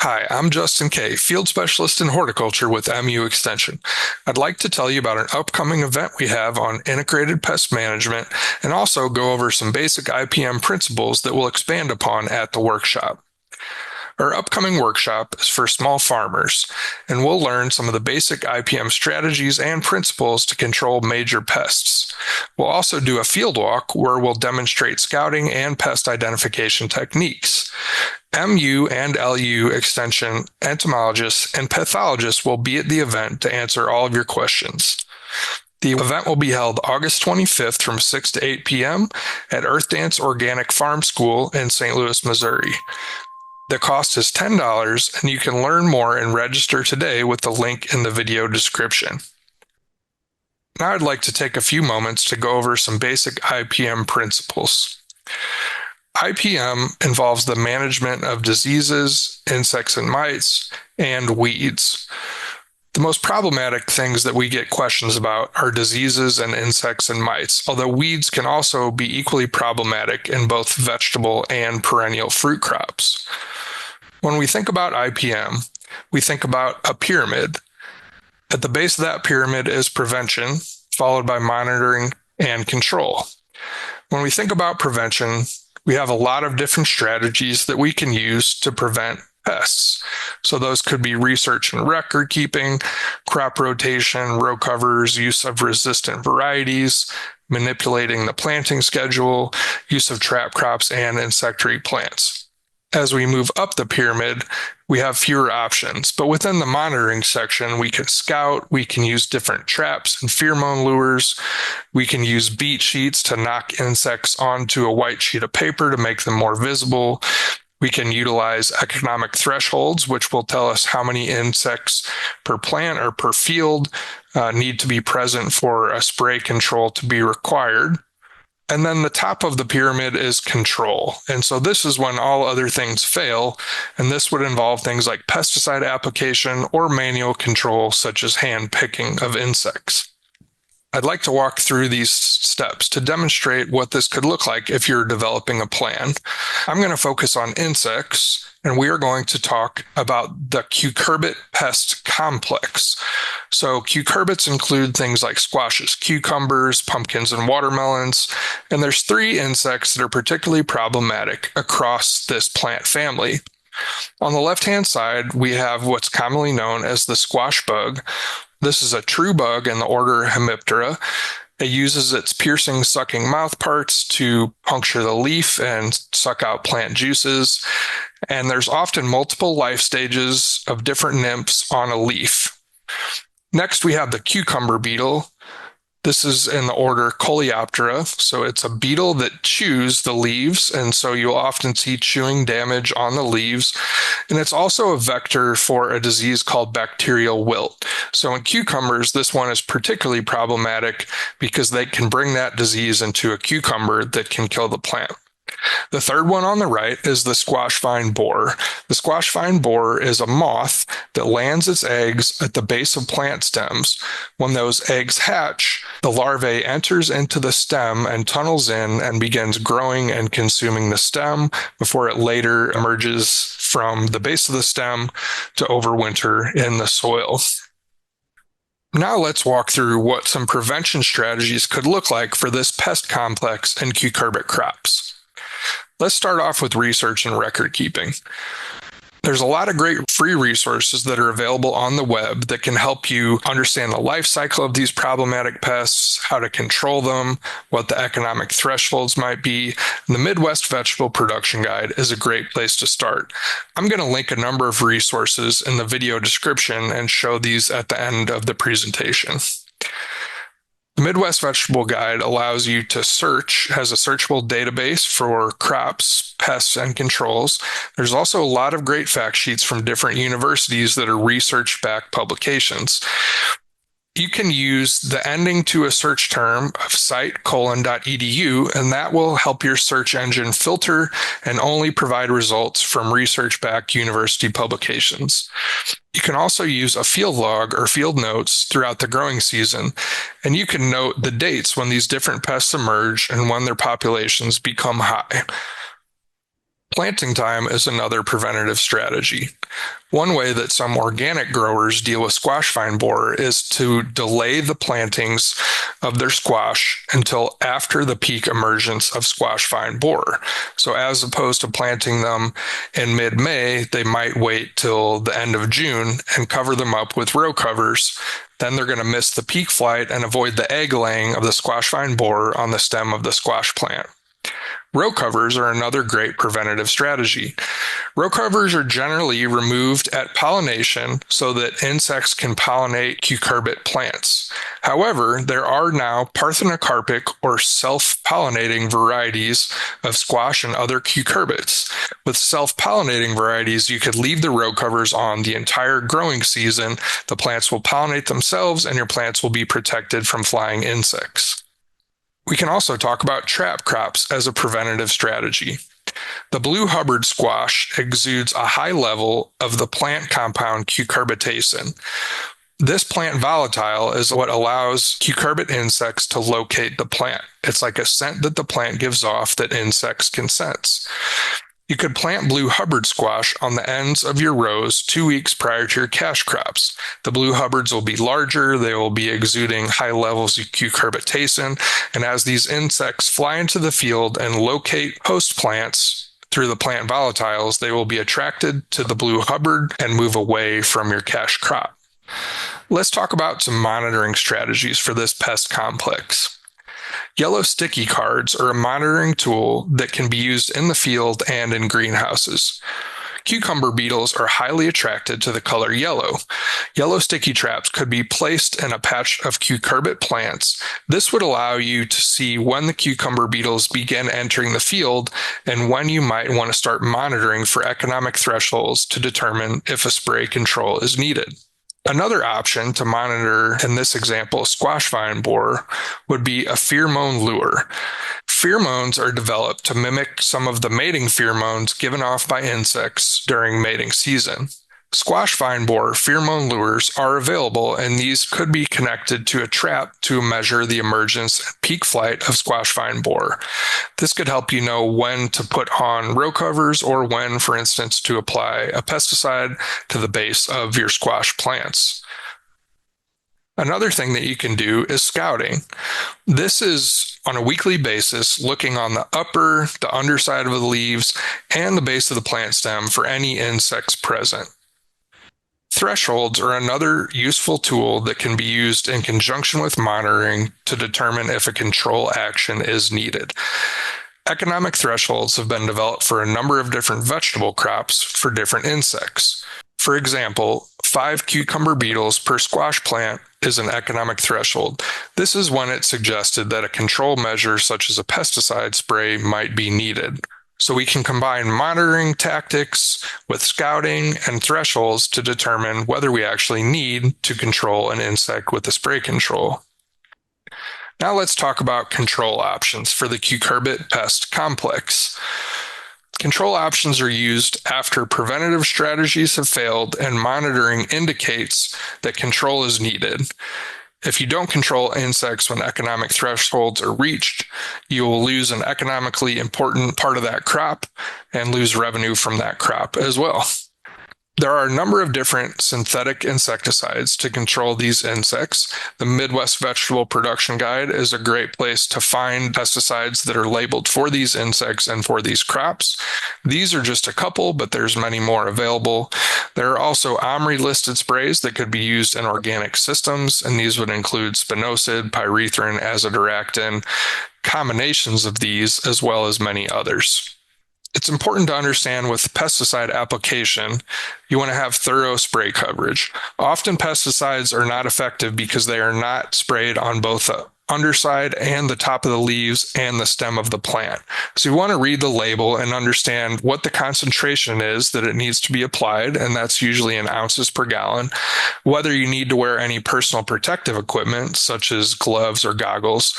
Hi, I'm Justin Keay, Field Specialist in Horticulture with MU Extension. I'd like to tell you about an upcoming event we have on integrated pest management and also go over some basic IPM principles that we'll expand upon at the workshop. Our upcoming workshop is for small farmers, and we'll learn some of the basic IPM strategies and principles to control major pests. We'll also do a field walk where we'll demonstrate scouting and pest identification techniques. MU and LU extension entomologists and pathologists will be at the event to answer all of your questions. The event will be held August 25th from 6 to 8 p.m. at Earth Dance Organic Farm School in St. Louis, Missouri. The cost is $10, and you can learn more and register today with the link in the video description. Now I'd like to take a few moments to go over some basic IPM principles. IPM involves the management of diseases, insects and mites, and weeds. The most problematic things that we get questions about are diseases and insects and mites, although weeds can also be equally problematic in both vegetable and perennial fruit crops. When we think about IPM, we think about a pyramid. At the base of that pyramid is prevention, followed by monitoring and control. When we think about prevention, we have a lot of different strategies that we can use to prevent pests. So those could be research and record keeping, crop rotation, row covers, use of resistant varieties, manipulating the planting schedule, use of trap crops, and insectary plants. As we move up the pyramid, we have fewer options, but within the monitoring section, we can scout, we can use different traps and pheromone lures, we can use beat sheets to knock insects onto a white sheet of paper to make them more visible. We can utilize economic thresholds, which will tell us how many insects per plant or per field need to be present for a spray control to be required. And then the top of the pyramid is control. And so this is when all other things fail. And this would involve things like pesticide application or manual control, such as hand picking of insects. I'd like to walk through these steps to demonstrate what this could look like if you're developing a plan. I'm going to focus on insects, and we are going to talk about the cucurbit pest complex. So cucurbits include things like squashes, cucumbers, pumpkins, and watermelons. And there's 3 insects that are particularly problematic across this plant family. On the left-hand side, we have what's commonly known as the squash bug. This is a true bug in the order Hemiptera. It uses its piercing, sucking mouth parts to puncture the leaf and suck out plant juices. And there's often multiple life stages of different nymphs on a leaf. Next, we have the cucumber beetle. This is in the order Coleoptera, so it's a beetle that chews the leaves, and so you'll often see chewing damage on the leaves. And it's also a vector for a disease called bacterial wilt. So in cucumbers, this one is particularly problematic because they can bring that disease into a cucumber that can kill the plant. The third one on the right is the squash vine borer. The squash vine borer is a moth that lands its eggs at the base of plant stems. When those eggs hatch, the larvae enters into the stem and tunnels in and begins growing and consuming the stem before it later emerges from the base of the stem to overwinter in the soil. Now let's walk through what some prevention strategies could look like for this pest complex in cucurbit crops. Let's start off with research and record keeping. There's a lot of great free resources that are available on the web that can help you understand the life cycle of these problematic pests, how to control them, what the economic thresholds might be. And the Midwest Vegetable Production Guide is a great place to start. I'm going to link a number of resources in the video description and show these at the end of the presentation. The Midwest Vegetable Guide allows you to search, has a searchable database for crops, pests, and controls. There's also a lot of great fact sheets from different universities that are research-backed publications. You can use the ending to a search term of site:.edu, and that will help your search engine filter and only provide results from research-backed university publications. You can also use a field log or field notes throughout the growing season, and you can note the dates when these different pests emerge and when their populations become high. Planting time is another preventative strategy. One way that some organic growers deal with squash vine borer is to delay the plantings of their squash until after the peak emergence of squash vine borer. So as opposed to planting them in mid-May, they might wait till the end of June and cover them up with row covers. Then they're going to miss the peak flight and avoid the egg laying of the squash vine borer on the stem of the squash plant. Row covers are another great preventative strategy. Row covers are generally removed at pollination so that insects can pollinate cucurbit plants. However, there are now parthenocarpic or self-pollinating varieties of squash and other cucurbits. With self-pollinating varieties, you could leave the row covers on the entire growing season. The plants will pollinate themselves and your plants will be protected from flying insects. We can also talk about trap crops as a preventative strategy. The blue Hubbard squash exudes a high level of the plant compound cucurbitacin. This plant volatile is what allows cucurbit insects to locate the plant. It's like a scent that the plant gives off that insects can sense. You could plant blue Hubbard squash on the ends of your rows 2 weeks prior to your cash crops. The blue Hubbards will be larger, they will be exuding high levels of cucurbitacin, and as these insects fly into the field and locate host plants through the plant volatiles, they will be attracted to the blue Hubbard and move away from your cash crop. Let's talk about some monitoring strategies for this pest complex. Yellow sticky cards are a monitoring tool that can be used in the field and in greenhouses. Cucumber beetles are highly attracted to the color yellow. Yellow sticky traps could be placed in a patch of cucurbit plants. This would allow you to see when the cucumber beetles begin entering the field and when you might want to start monitoring for economic thresholds to determine if a spray control is needed. Another option to monitor, in this example, squash vine borer, would be a pheromone lure. Pheromones are developed to mimic some of the mating pheromones given off by insects during mating season. Squash vine borer pheromone lures are available, and these could be connected to a trap to measure the emergence and peak flight of squash vine borer. This could help you know when to put on row covers or when, for instance, to apply a pesticide to the base of your squash plants. Another thing that you can do is scouting. This is on a weekly basis, looking on the upper, the underside of the leaves, and the base of the plant stem for any insects present. Thresholds are another useful tool that can be used in conjunction with monitoring to determine if a control action is needed. Economic thresholds have been developed for a number of different vegetable crops for different insects. For example, 5 cucumber beetles per squash plant is an economic threshold. This is when it's suggested that a control measure such as a pesticide spray might be needed. So we can combine monitoring tactics with scouting and thresholds to determine whether we actually need to control an insect with a spray control. Now let's talk about control options for the cucurbit pest complex. Control options are used after preventative strategies have failed and monitoring indicates that control is needed. If you don't control insects when economic thresholds are reached, you will lose an economically important part of that crop and lose revenue from that crop as well. There are a number of different synthetic insecticides to control these insects. The Midwest Vegetable Production Guide is a great place to find pesticides that are labeled for these insects and for these crops. These are just a couple, but there's many more available. There are also OMRI-listed sprays that could be used in organic systems, and these would include spinosad, pyrethrin, azadirachtin, combinations of these, as well as many others. It's important to understand with pesticide application, you want to have thorough spray coverage. Often pesticides are not effective because they are not sprayed on both the underside and the top of the leaves and the stem of the plant. So you want to read the label and understand what the concentration is that it needs to be applied, and that's usually in ounces per gallon. Whether you need to wear any personal protective equipment, such as gloves or goggles,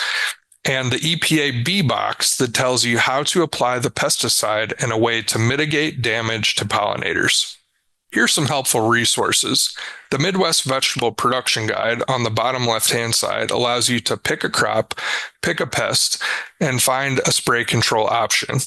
and the EPA B box that tells you how to apply the pesticide in a way to mitigate damage to pollinators. Here's some helpful resources. The Midwest Vegetable Production Guide on the bottom left-hand side allows you to pick a crop, pick a pest, and find a spray control option.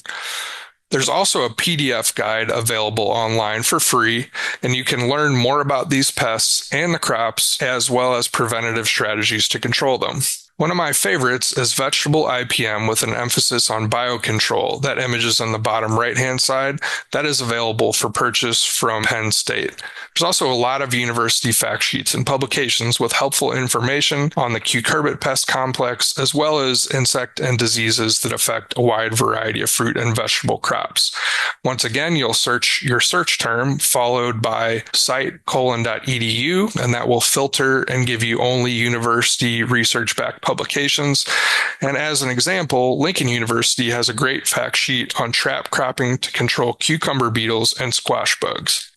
There's also a PDF guide available online for free, and you can learn more about these pests and the crops, as well as preventative strategies to control them. One of my favorites is vegetable IPM with an emphasis on biocontrol. That image is on the bottom right-hand side. That is available for purchase from Penn State. There's also a lot of university fact sheets and publications with helpful information on the cucurbit pest complex, as well as insect and diseases that affect a wide variety of fruit and vegetable crops. Once again, you'll search your search term followed by site:/.edu, and that will filter and give you only university research-backed publications. And as an example, Lincoln University has a great fact sheet on trap cropping to control cucumber beetles and squash bugs.